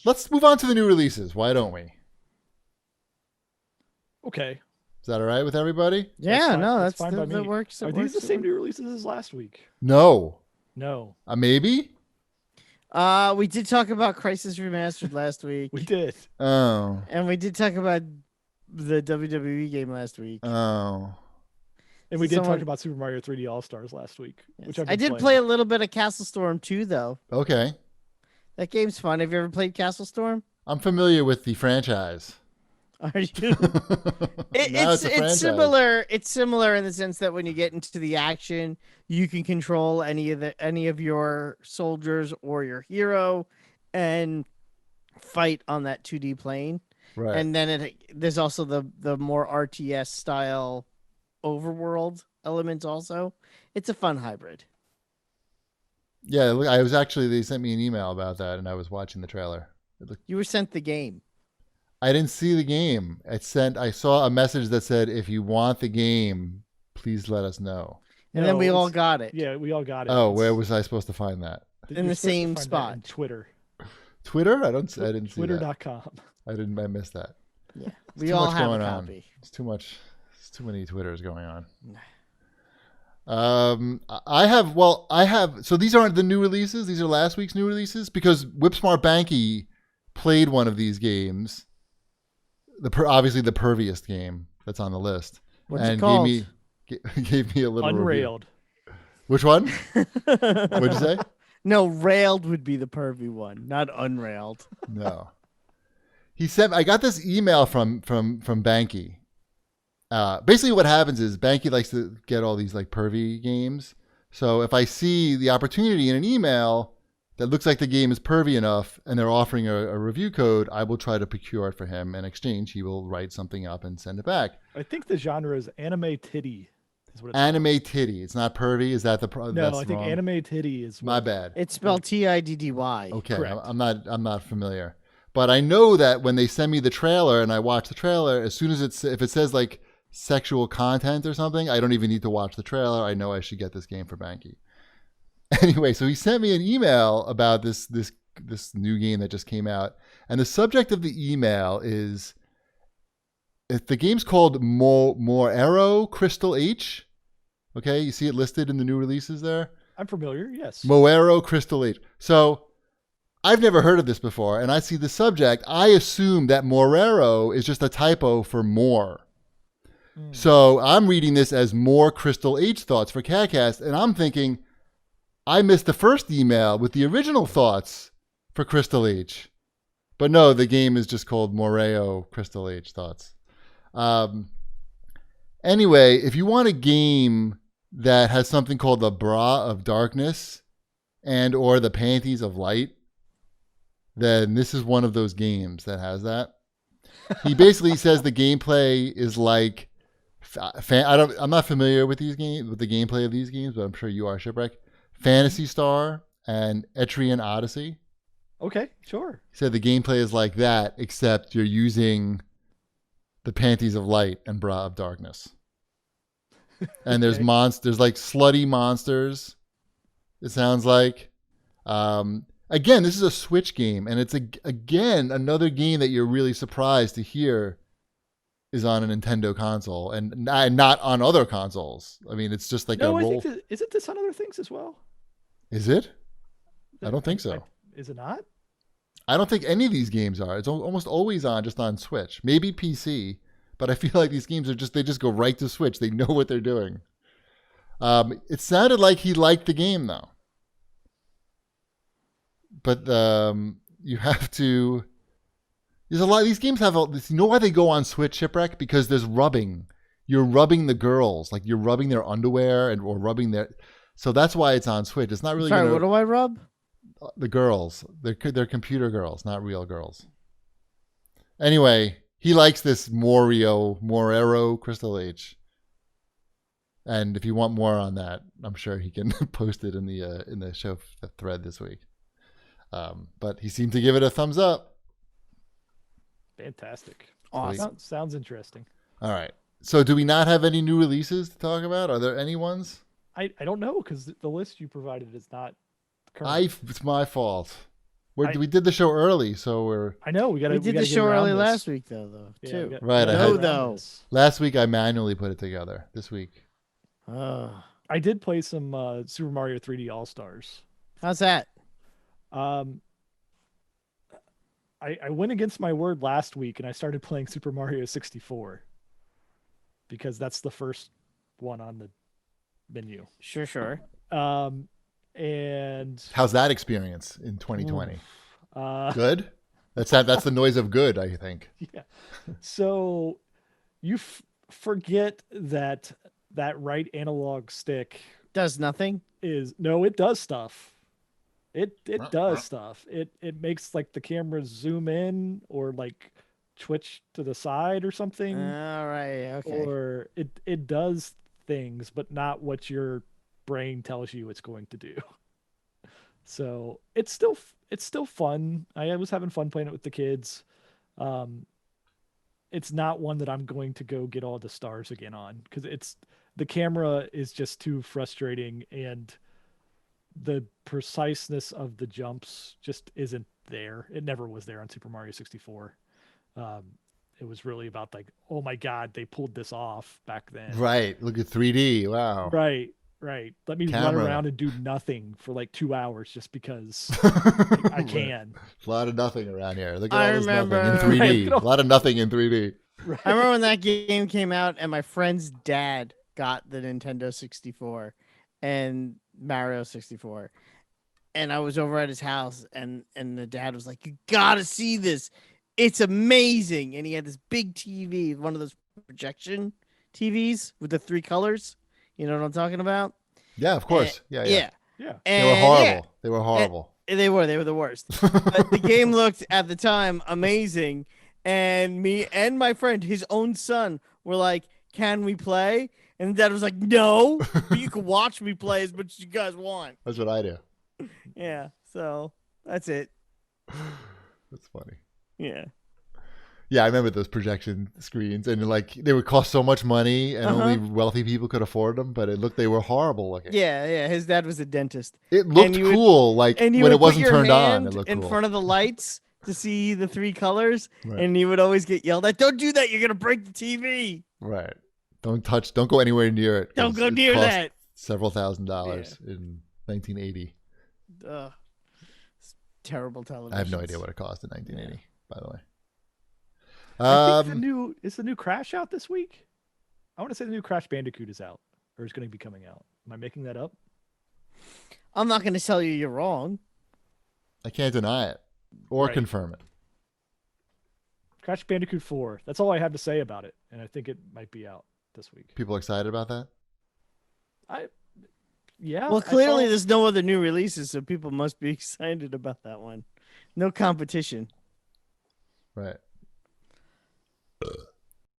Let's move on to the new releases. Why don't we? Okay. Is that all right with everybody? Yeah, no, that's fine by me. that works. Are these the same new releases as last week? No. No. Maybe? We did talk about Crisis Remastered last week. We did. Oh. And we did talk about the WWE game last week. Oh. And we did talk about Super Mario 3D All-Stars last week. Yes. Which I did play a little bit of CastleStorm too, though. Okay. That game's fun. Have you ever played CastleStorm? I'm familiar with the franchise. Are you? It's similar. It's similar in the sense that when you get into the action, you can control any of your soldiers or your hero, and fight on that 2D plane. Right. And then there's also the more RTS style overworld elements. Also, it's a fun hybrid. Yeah, they sent me an email about that, and I was watching the trailer. You were sent the game. I didn't see the game. I saw a message that said, if you want the game, please let us know. And then we all got it. Yeah, we all got it. Oh, where was I supposed to find that? In the same spot. In Twitter. Twitter? I didn't see that. Twitter.com. I missed that. Yeah. We all have a copy. It's too much. It's too many Twitters going on. I have. So these aren't the new releases. These are last week's new releases because Whipsmart Banky played one of these games. Obviously the perviest game that's on the list. What's it called? Gave me a little Unrailed. Review. Which one? What'd you say? No, railed would be the pervy one, not unrailed. No. He said, I got this email from Banky. Basically what happens is Banky likes to get all these like pervy games. So if I see the opportunity in an email that looks like the game is pervy enough and they're offering a review code, I will try to procure it for him. In exchange, he will write something up and send it back. I think the genre is anime titty. Is what it's anime called. Titty. It's not pervy. Is that the problem? No, I think wrong. Anime titty is my bad. It's spelled TIDDY. Okay, correct. I'm not familiar. But I know that when they send me the trailer and I watch the trailer, as soon as if it says like sexual content or something, I don't even need to watch the trailer. I know I should get this game for Banky. Anyway, so he sent me an email about this new game that just came out, and the subject of the email is the game's called Moero Crystal H. Okay, you see it listed in the new releases there. I'm familiar. Yes. Moero Crystal H. So I've never heard of this before, and I see the subject. I assume that Moero is just a typo for more. So I'm reading this as more Crystal H thoughts for CAGcast, and I'm thinking, I missed the first email with the original thoughts for Crystal H. But no, the game is just called Moero Crystal H Thoughts. Anyway, if you want a game that has something called the Bra of Darkness and or the Panties of Light, then this is one of those games that has that. He basically says the gameplay is like, I'm not familiar with these games, with the gameplay of these games, but I'm sure you are, Shipwreck. Phantasy Star and Etrian Odyssey. Okay, sure. He said the gameplay is like that, except you're using the Panties of Light and Bra of Darkness. And there's monsters, like slutty monsters, it sounds like. Again, this is a Switch game, and it's again another game that you're really surprised to hear is on a Nintendo console and not on other consoles. I mean, it's just like a roll. Isn't this on other things as well? Is it? I don't think so. Is it not? I don't think any of these games are. It's almost always just on Switch. Maybe PC, but I feel like these games they just go right to Switch. They know what they're doing. It sounded like he liked the game though. But you have to. There's a lot of these games have. You know why they go on Switch, Shipwreck? Because there's rubbing. You're rubbing the girls, like you're rubbing their underwear or rubbing their. So that's why it's on Switch. It's not really. Sorry, what do I rub? The girls. They're computer girls, not real girls. Anyway, he likes this Moero Crystal H. And if you want more on that, I'm sure he can post it in the show thread this week. But he seemed to give it a thumbs up. Fantastic. Awesome. Sounds interesting. All right. So do we not have any new releases to talk about? Are there any ones? I don't know, because the list you provided is not current. It's my fault. We did the show early, so we're I know we got. We did the show early last week though, Yeah, too. Right, I No, had- though. last week I manually put it together. This week, I did play some Super Mario 3D All Stars. How's that? I went against my word last week and I started playing Super Mario 64 because that's the first one on the menu. Sure. And how's that experience in 2020? good. Good. That's the noise of good, I think. Yeah. So you forget that right analog stick Does nothing. it does stuff. It does stuff. It makes like the camera zoom in or like twitch to the side or something. All right. Okay. Or it does things, but not what your brain tells you it's going to do. So it's still fun. I was having fun playing it with the kids. It's not one that I'm going to go get all the stars again on because the camera is just too frustrating and the preciseness of the jumps just isn't there. It never was there on Super Mario 64. It was really about like, oh my God, they pulled this off back then. Right. Look at 3D. Wow. Right. Let me run around and do nothing for like 2 hours just because I can. A lot of nothing around here. Look at all this remember- nothing in 3D. Right. A lot of nothing in 3D. Right. I remember when that game came out and my friend's dad got the Nintendo 64 and Mario 64. And I was over at his house and the dad was like, "You gotta see this. It's amazing." And he had this big TV, one of those projection TVs with the 3 colors. You know what I'm talking about? Yeah, of course. Yeah. Yeah. They were And, horrible. yeah, They were horrible. they were the worst. But the game looked at the time amazing. And me and my friend, his own son, were like, "Can we play?" And dad was like, "No, but you can watch me play as much as you guys want." That's what I do. Yeah, so that's it. That's funny. Yeah. Yeah, I remember those projection screens, and like they would cost so much money, and only wealthy people could afford them. But they were horrible looking. Yeah. His dad was a dentist. It looked you would- cool, like And you when would it wasn't put your turned on. hand It looked in cool. front of the lights to see the 3 colors, Right. and you would always get yelled at. "Don't do that! You're gonna break the TV. Right. Don't go anywhere near it. Don't 'cause go it near cost that." Several $1,000s in 1980. Ugh. It's terrible television. I have no idea what it cost in 1980. By the way. I think is the new Crash out this week? I want to say the new Crash Bandicoot is out or is going to be coming out. Am I making that up? I'm not gonna tell you you're wrong. I can't deny it or Right. confirm it. Crash Bandicoot 4. That's all I have to say about it, and I think it might be out this week. People excited about that? Yeah. Well, I clearly saw- there's no other new releases, so people must be excited about that one. No competition. Right.